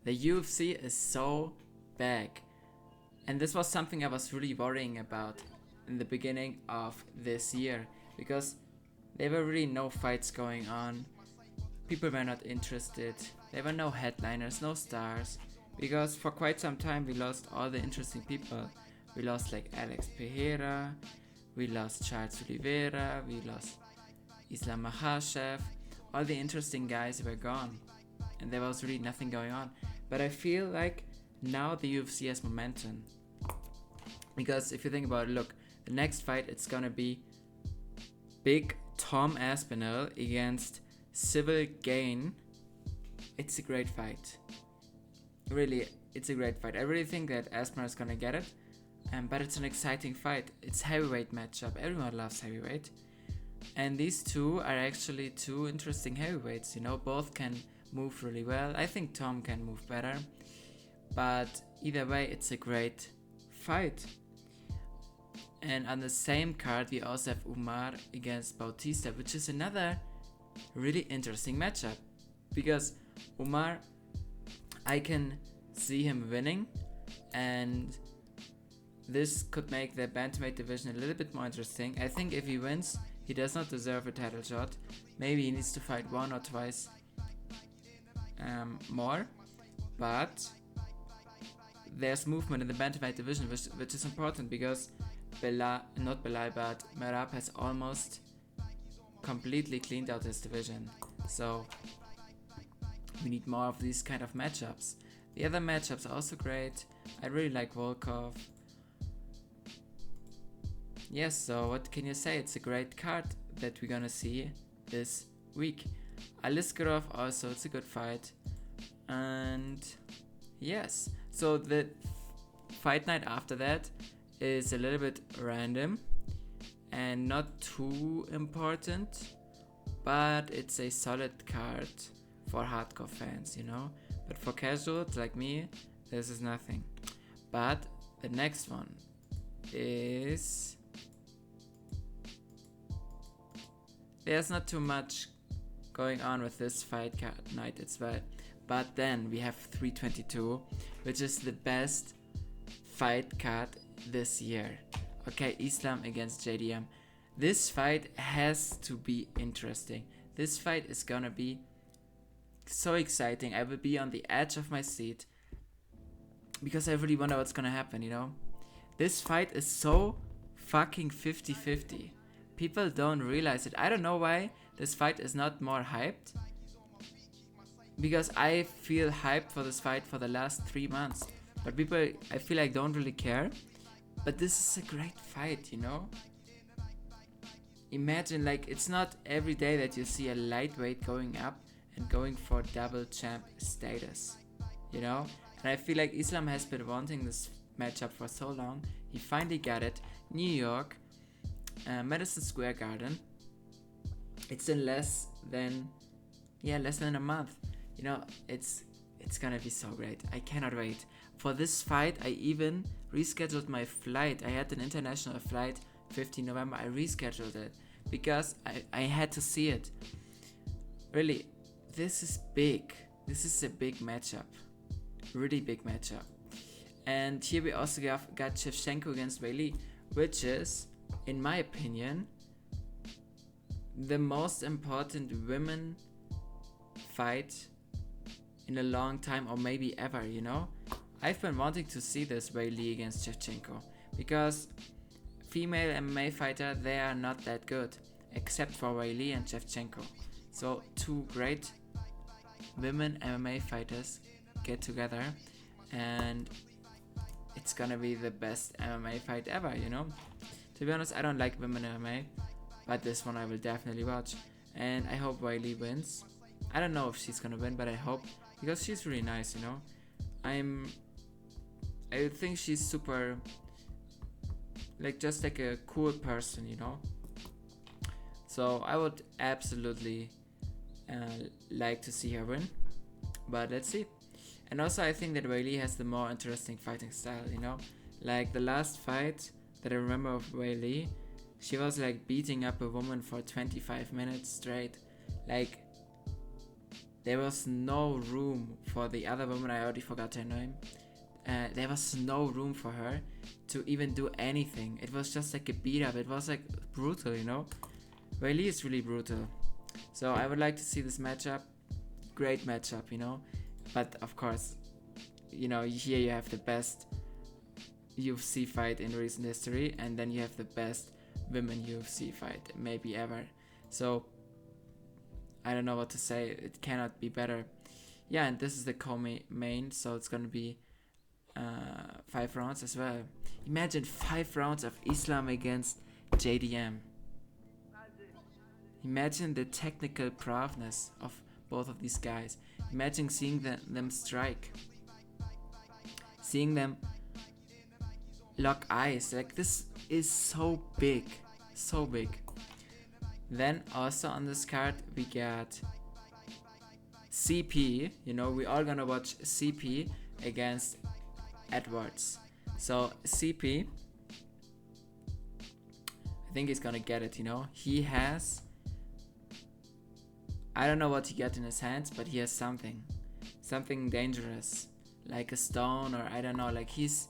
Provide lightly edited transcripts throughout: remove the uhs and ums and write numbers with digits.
The UFC is so back. And this was something I was really worrying about in the beginning of this year, because there were really no fights going on. People were not interested. There were no headliners, no stars. Because for quite some time we lost all the interesting people. We lost like Alex Pereira, we lost Charles Oliveira, we lost Islam Makhachev. All the interesting guys were gone. And there was really nothing going on. But I feel like now the UFC has momentum. Because if you think about it, look, the next fight, it's gonna be big Tom Aspinall against Civil Gain. It's a great fight. Really, it's a great fight. I really think that Aspinall is gonna get it. But it's an exciting fight. It's heavyweight matchup. Everyone loves heavyweight. And these two are actually two interesting heavyweights. You know, both can move really well. I think Tom can move better. But either way, it's a great fight. And on the same card, we also have Umar against Bautista, which is another really interesting matchup. Because Umar, I can see him winning, and this could make the bantamweight division a little bit more interesting. I think if he wins, he does not deserve a title shot. Maybe he needs to fight one or twice more. But there's movement in the bantamweight division, which is important, because Merab has almost completely cleaned out his division. So we need more of these kind of matchups. The other matchups are also great. I really like Volkov. Yes, so what can you say? It's a great card that we're gonna see this week. Aliskerov also, it's a good fight. And yes, so the fight night after that is a little bit random and not too important, but it's a solid card for hardcore fans, you know. But for casuals like me, this is nothing. But the next one is... there's not too much going on with this fight card night as well. But then we have 322, which is the best fight card this year. Okay, Islam against JDM. This fight has to be interesting. This fight is gonna be so exciting. I will be on the edge of my seat because I really wonder what's gonna happen, you know? This fight is so fucking 50-50. People don't realize it. I don't know why this fight is not more hyped. Because I feel hyped for this fight for the last 3 months. But people, I feel like, don't really care. But this is a great fight, you know? Imagine, like, it's not every day that you see a lightweight going up and going for double champ status, you know? And I feel like Islam has been wanting this matchup for so long. He finally got it. New York, Madison Square Garden. It's in less than a month. You know, it's gonna be so great. I cannot wait. For this fight, I even rescheduled my flight. I had an international flight 15 November. I rescheduled it because I had to see it. Really, this is big. This is a big matchup. Really big matchup. And here we also got Shevchenko against Weili, which is, in my opinion, the most important women fight in a long time, or maybe ever, you know? I've been wanting to see this Weili against Shevchenko, because female MMA fighter, they are not that good, except for Weili and Shevchenko. So two great women MMA fighters get together, and it's gonna be the best MMA fight ever, you know? To be honest, I don't like women MMA, but this one I will definitely watch, and I hope Weili wins. I don't know if she's gonna win, but I hope, because she's really nice, you know. I think she's super, like, just like a cool person, you know. So I would absolutely like to see her win, but let's see. And also I think that Weili has the more interesting fighting style, you know. Like the last fight that I remember of Weili, she was like beating up a woman for 25 minutes straight. Like, there was no room for the other woman. I already forgot her name. There was no room for her to even do anything. It was just like a beat up. It was like brutal, you know. Weili is really brutal. So I would like to see this matchup. Great matchup, you know. But of course, you know, here you have the best UFC fight in recent history, and then you have the best women UFC fight maybe ever. So I don't know what to say. It cannot be better. Yeah, and this is the co-main, so it's gonna be 5 rounds as well. Imagine 5 rounds of Islam against JDM. Imagine the technical prowess of both of these guys. Imagine seeing them strike. Seeing them lock eyes. Like, this is so big. So big. Then also on this card we got CP. You know, we all gonna watch CP against Edwards. So CP, I think he's gonna get it, you know. He has, I don't know what he got in his hands, but he has something dangerous, like a stone, or I don't know, like he's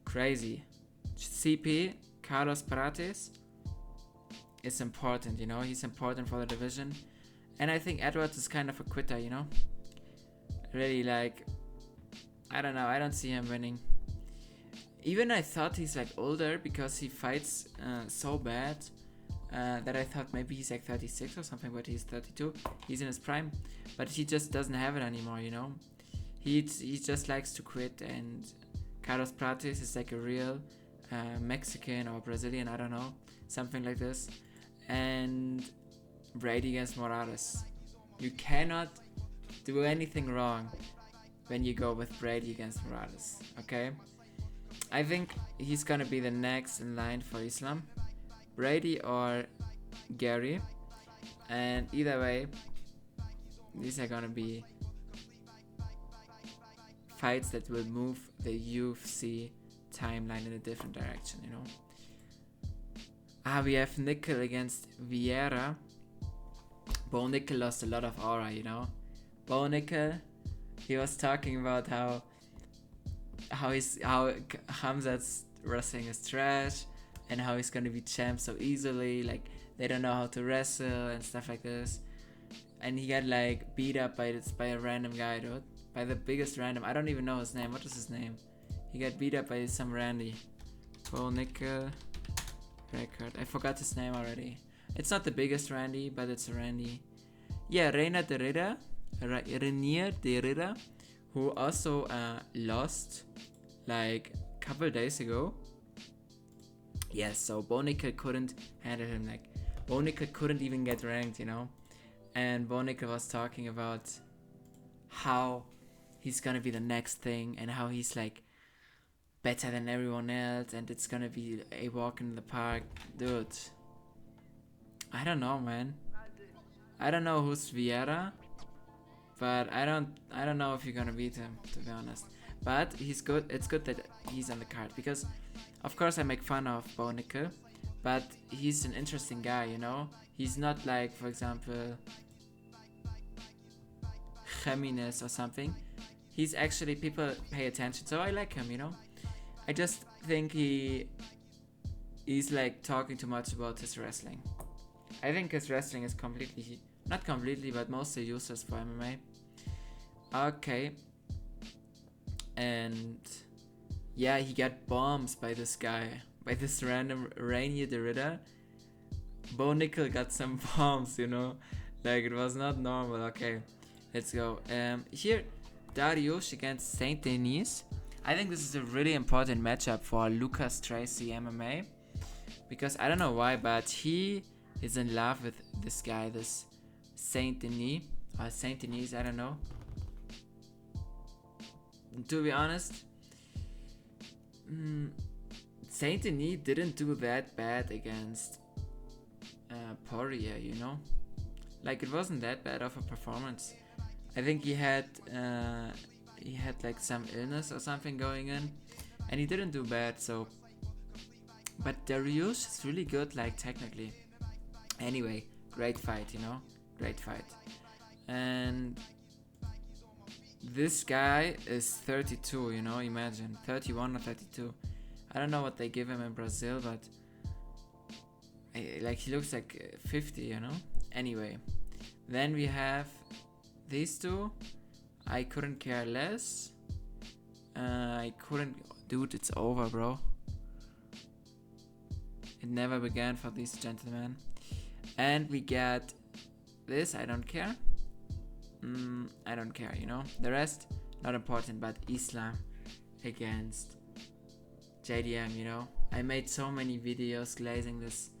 crazy. CP, Carlos Prates, is important, you know. He's important for the division, and I think Edwards is kind of a quitter, you know. Really, like, I don't know, I don't see him winning. Even I thought he's like older because he fights so bad that I thought maybe he's like 36 or something, but he's 32. He's in his prime, but he just doesn't have it anymore, you know. He just likes to quit, and Carlos Prates is like a real Mexican or Brazilian, I don't know, something like this. And Brady against Morales. You cannot do anything wrong when you go with Brady against Morales, okay? I think he's gonna be the next in line for Islam. Brady or Gary. And either way, these are gonna be fights that will move the UFC timeline in a different direction, you know? We have Nickel against Vieira. Bo Nickel lost a lot of aura, you know? Bo Nickel, he was talking about how Hamzat's wrestling is trash, and how he's gonna be champ so easily, like they don't know how to wrestle and stuff like this. And he got like beat up by a random guy, dude. By the biggest random. I don't even know his name. What is his name? He got beat up by some Randy. Bo Nickel record. I forgot his name already. It's not the biggest Randy, but it's a Randy. Yeah, Renier de Rida, who also lost like a couple days ago. Yes, so Bo Nickel couldn't handle him. Like, Bo Nickel couldn't even get ranked, you know. And Bo Nickel was talking about how he's gonna be the next thing, and how he's like better than everyone else, and it's gonna be a walk in the park. Dude, I don't know, man. I don't know who's Vieira, but I don't know if you're gonna beat him, to be honest. But he's good. It's good that he's on the card, because of course I make fun of Bo Nickel, but he's an interesting guy, you know. He's not like, for example, Jimenez or something. He's actually, people pay attention, so I like him, you know. I just think he's like talking too much about his wrestling. I think his wrestling is not completely, but mostly useless for MMA. Okay. And yeah, he got bombs by this guy, by this random Rainier Derrida. Bo Nickel got some bombs, you know. Like, it was not normal. Okay, let's go. Here, Dariush against Saint Denis. I think this is a really important matchup for Lucas Tracy MMA, because I don't know why, but he is in love with this guy, this Saint Denis, or Saint Denis, I don't know. To be honest, Saint Denis didn't do that bad against Poirier, you know. Like, it wasn't that bad of a performance. I think he had like some illness or something going in, and he didn't do bad. So, but Dariush is really good, like, technically. Anyway, great fight, you know, great fight. And this guy is 32, you know, imagine 31 or 32. I don't know what they give him in Brazil, but like he looks like 50, you know. Anyway, then we have these two. I couldn't care less. Dude, it's over, bro. It never began for these gentlemen. And we get this. I don't care. I don't care, you know. The rest, not important. But Islam against JDM, you know. I made so many videos glazing this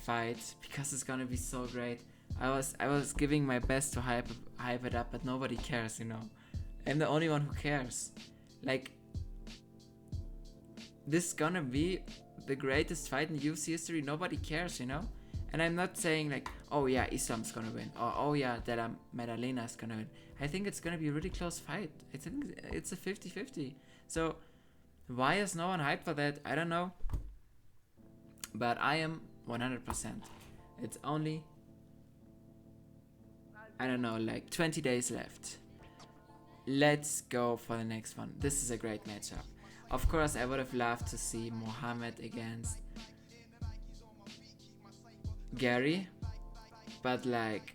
fight because it's gonna be so great. I was giving my best to hype it up, but nobody cares, you know. I'm the only one who cares. Like, this is gonna be the greatest fight in UFC history. Nobody cares, you know. And I'm not saying like, oh yeah, Islam's gonna win, or oh yeah, Della Madalena's gonna win. I think it's gonna be a really close fight. I think it's a 50-50. So why is no one hyped for that? I don't know. But I am 100%. It's only, I don't know, like 20 days left. Let's go for the next one. This is a great matchup. Of course, I would have loved to see Muhammad against Gary, but like,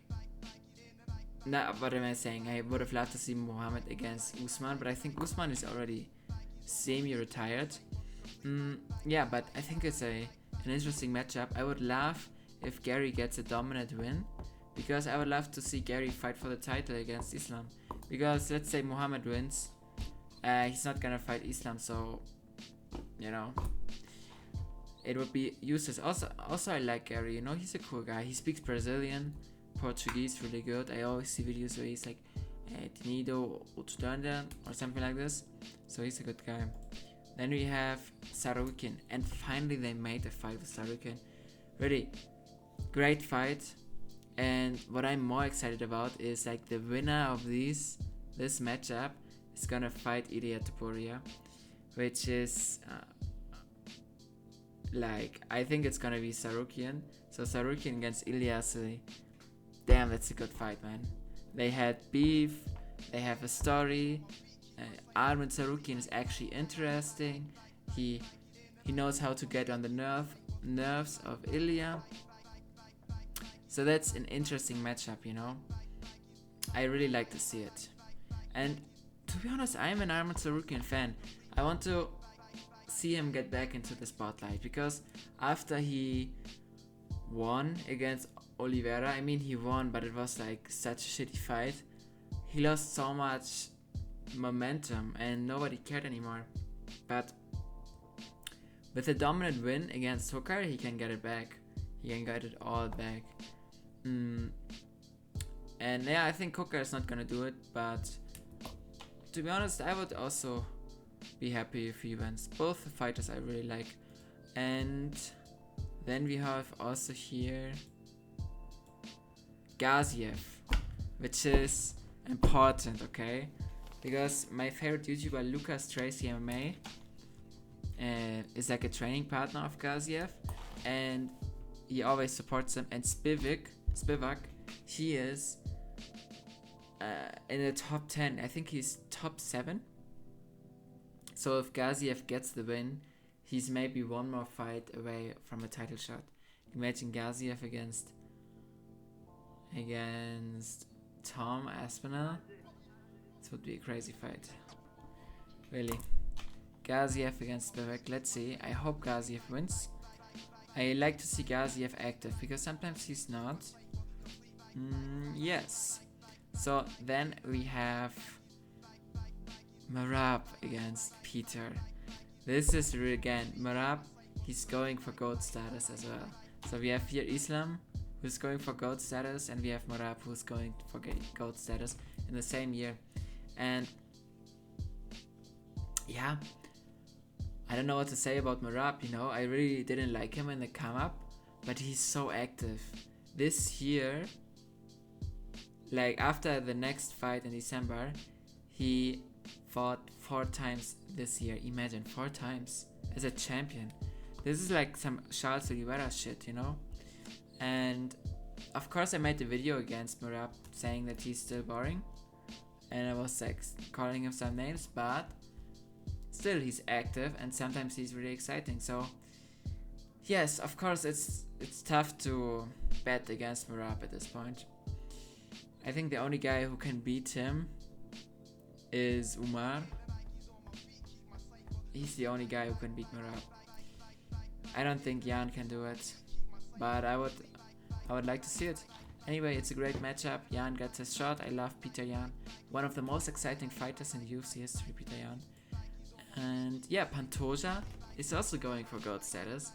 what am I saying? I would have loved to see Muhammad against Usman, but I think Usman is already semi-retired. Yeah, but I think it's an interesting matchup. I would love if Gary gets a dominant win, because I would love to see Gary fight for the title against Islam. Because let's say Muhammad wins, he's not gonna fight Islam, so you know, it would be useless. Also I like Gary, you know, he's a cool guy. He speaks Brazilian, Portuguese really good. I always see videos where he's like Tinido Utstanda or something like this. So he's a good guy. Then we have Sarukin, and finally they made a fight with Sarukin. Really great fight. And what I'm more excited about is like the winner of this matchup is gonna fight Ilia Topuria, which is like, I think it's gonna be Sarukian. So Sarukian against Ilyas, damn, that's a good fight, man. They had beef, they have a story. Armin Sarukian is actually interesting. He knows how to get on the nerves of Ilya. So that's an interesting matchup, you know. I really like to see it. And to be honest, I'm an Armin Sarukian fan. I want to see him get back into the spotlight, because after he won against Oliveira, I mean, he won, but it was like such a shitty fight. He lost so much momentum and nobody cared anymore. But with a dominant win against Hooker, he can get it back. He can get it all back. And yeah, I think Hooker is not gonna do it, but to be honest, I would also be happy if he wins. Both the fighters I really like. And then we have also here Gaziev, which is important, okay? Because my favorite YouTuber, Lucas Tracy MMA, is like a training partner of Gaziev, and he always supports him. And Spivak, he is in the top 10. I think he's top 7. So if Gaziev gets the win, he's maybe one more fight away from a title shot. Imagine Gaziev against Tom Aspinall. This would be a crazy fight. Really. Gaziev against Spivak. Let's see. I hope Gaziev wins. I like to see Gaziev active, because sometimes he's not. Yes. So then we have Merab against Peter. This is really, again, Merab, he's going for GOAT status as well. So we have here Islam, who's going for GOAT status, and we have Merab, who's going for GOAT status in the same year. And yeah, I don't know what to say about Merab, you know. I really didn't like him in the come up, but he's so active. This year, like after the next fight in December, he fought 4 times this year. Imagine, 4 times as a champion. This is like some Charles Oliveira shit, you know. And of course I made the video against Murab saying that he's still boring, and I was like calling him some names, but still he's active and sometimes he's really exciting. So yes, of course it's tough to bet against Murab at this point. I think the only guy who can beat him is Umar. He's the only guy who can beat Murab. I don't think Jan can do it, but I would like to see it. Anyway, it's a great matchup. Jan gets his shot. I love Peter Yan. One of the most exciting fighters in the UFC history, Peter Yan. And yeah, Pantoja is also going for GOAT status.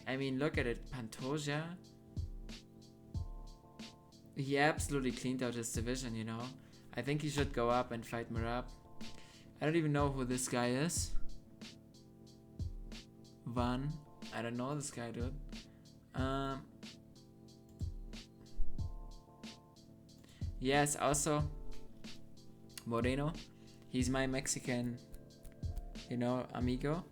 I mean, look at it. Pantoja, he absolutely cleaned out his division, you know. I think he should go up and fight Murab. I don't even know who this guy is. Van. I don't know this guy, dude. Yes, also Moreno. He's my Mexican, you know, amigo.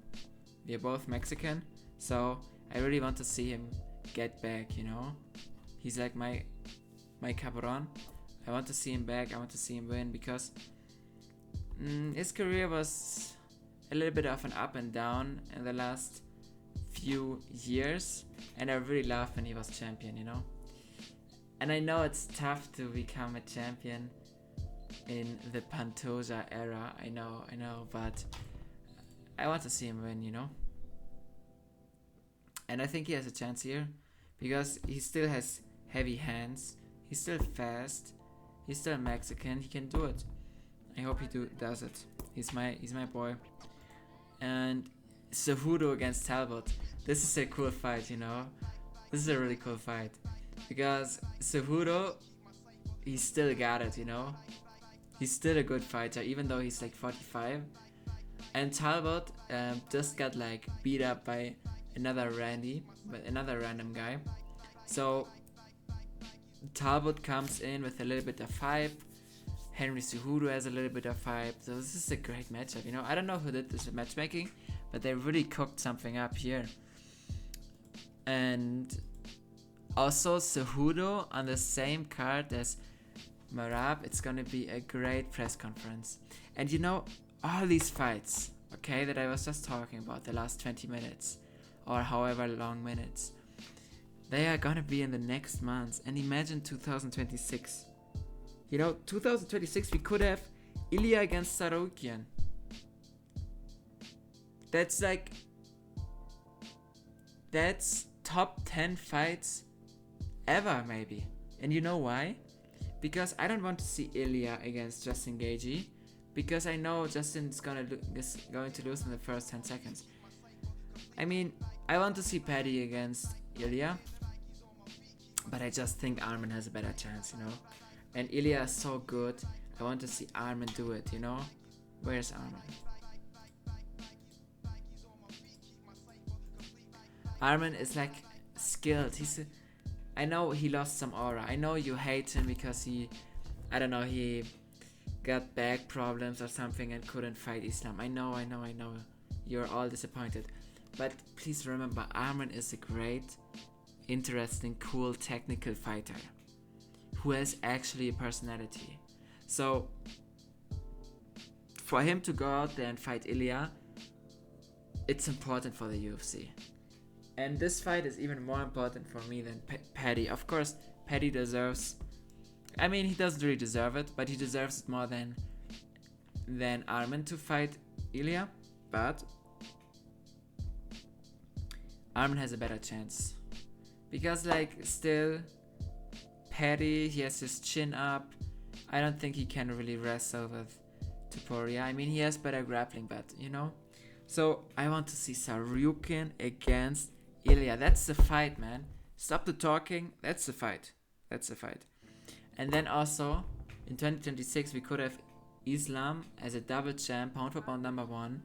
We're both Mexican, so I really want to see him get back, you know. He's like my cabron. I want to see him back. I want to see him win because his career was a little bit of an up and down in the last few years, and I really loved when he was champion, you know. And I know it's tough to become a champion in the Pantoja era. I know, but I want to see him win, you know. And I think he has a chance here because he still has heavy hands. He's still fast. He's still Mexican. He can do it. I hope he does it. He's my boy. And Cejudo against Talbot. This is a cool fight, you know. This is a really cool fight because Cejudo, he still got it, you know. He's still a good fighter, even though he's like 45. And Talbot just got like beat up by another random guy. So Talbot comes in with a little bit of hype. Henry Cejudo has a little bit of hype. So this is a great matchup, you know. I don't know who did this matchmaking, but they really cooked something up here. And also Cejudo on the same card as Murab. It's gonna be a great press conference. And you know, all these fights, okay, that I was just talking about, the last 20 minutes or however long minutes, they are gonna be in the next months. And imagine 2026. You know, 2026 we could have Ilya against Saroukian. That's top 10 fights ever, maybe. And you know why? Because I don't want to see Ilya against Justin Gaethje, because I know Justin's going to lose in the first 10 seconds. I mean, I want to see Paddy against Ilya, but I just think Arman has a better chance, you know. And Ilya is so good. I want to see Arman do it, you know. Where's Arman? Arman is like skilled. I know he lost some aura. I know you hate him because he got back problems or something and couldn't fight Islam. I know. You're all disappointed. But please remember, Arman is a great, interesting, cool, technical fighter who has actually a personality. So for him to go out there and fight Ilya, it's important for the UFC. And this fight is even more important for me than Paddy. Of course, Paddy deserves... I mean, he doesn't really deserve it, but he deserves it more than Arman to fight Ilya. But Arman has a better chance. Because, like, still, Paddy, he has his chin up. I don't think he can really wrestle with Topuria. I mean, he has better grappling, but, you know. So, I want to see Saroukian against Ilya. That's the fight, man. Stop the talking. That's the fight. And then also, in 2026, we could have Islam as a double champ, pound for pound number one.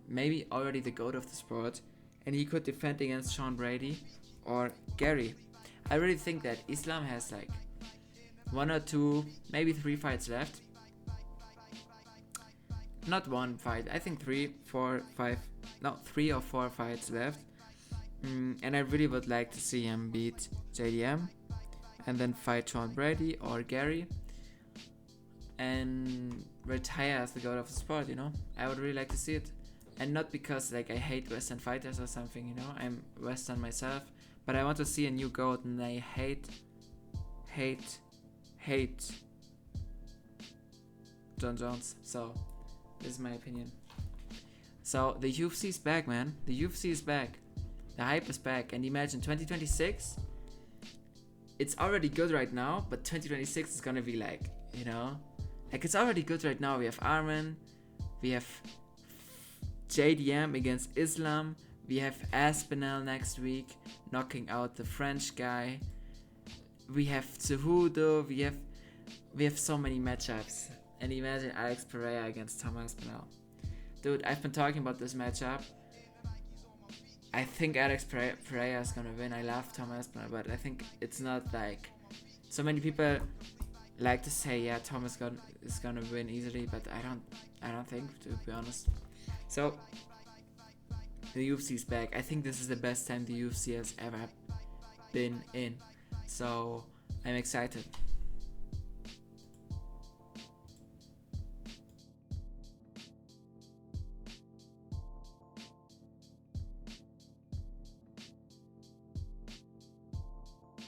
Maybe already the GOAT of the sport. And he could defend against Sean Brady or Gary. I really think that Islam has like 1 or 2, maybe 3 fights left. Not 1 fight, I think 3 or 4 fights left. And I really would like to see him beat JDM. and then fight Sean Brady or Gary and retire as the god of the sport, you know? I would really like to see it. And not because like I hate Western fighters or something, you know? I'm Western myself, but I want to see a new goat, and I hate John Jones. So this is my opinion. So the UFC is back, man. The UFC is back. The hype is back. And imagine 2026. It's already good right now, but 2026 is gonna be like, you know, like it's already good right now. We have Armin, we have JDM against Islam, we have Aspinall next week knocking out the French guy. We have Cejudo. We have so many matchups. And imagine Alex Pereira against Tom Aspinall. Dude, I've been talking about this matchup. I think Alex Pereira is gonna win. I love Tom Aspinall, but I think it's not like so many people like to say, yeah, Tom is gonna win easily, but I don't think, to be honest. So the UFC is back. I think this is the best time the UFC has ever been in. So I'm excited.